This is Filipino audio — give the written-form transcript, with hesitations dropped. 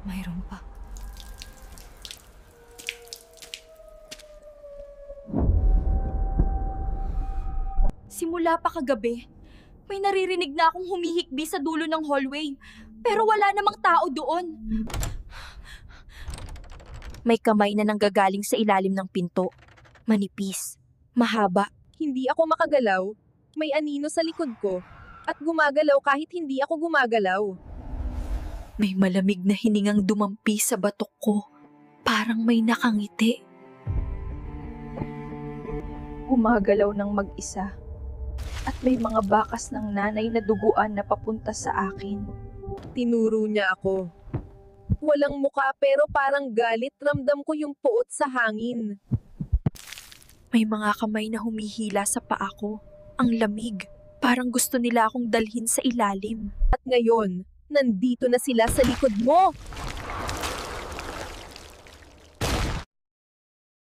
Mayroon pa. Simula pa kagabi, may naririnig na akong humihikbi sa dulo ng hallway. Pero wala namang tao doon. May kamay na nanggagaling sa ilalim ng pinto. Manipis, mahaba. Hindi ako makagalaw. May anino sa likod ko. At gumagalaw kahit hindi ako gumagalaw. May malamig na hiningang dumampi sa batok ko. Parang may nakangiti. Gumagalaw ng mag-isa. At may mga bakas ng nanay na duguan na papunta sa akin. Tinuro niya ako. Walang muka pero parang galit, ramdam ko yung puot sa hangin. May mga kamay na humihila sa paa ko. Ang lamig. Parang gusto nila akong dalhin sa ilalim. At ngayon, nandito na sila sa likod mo.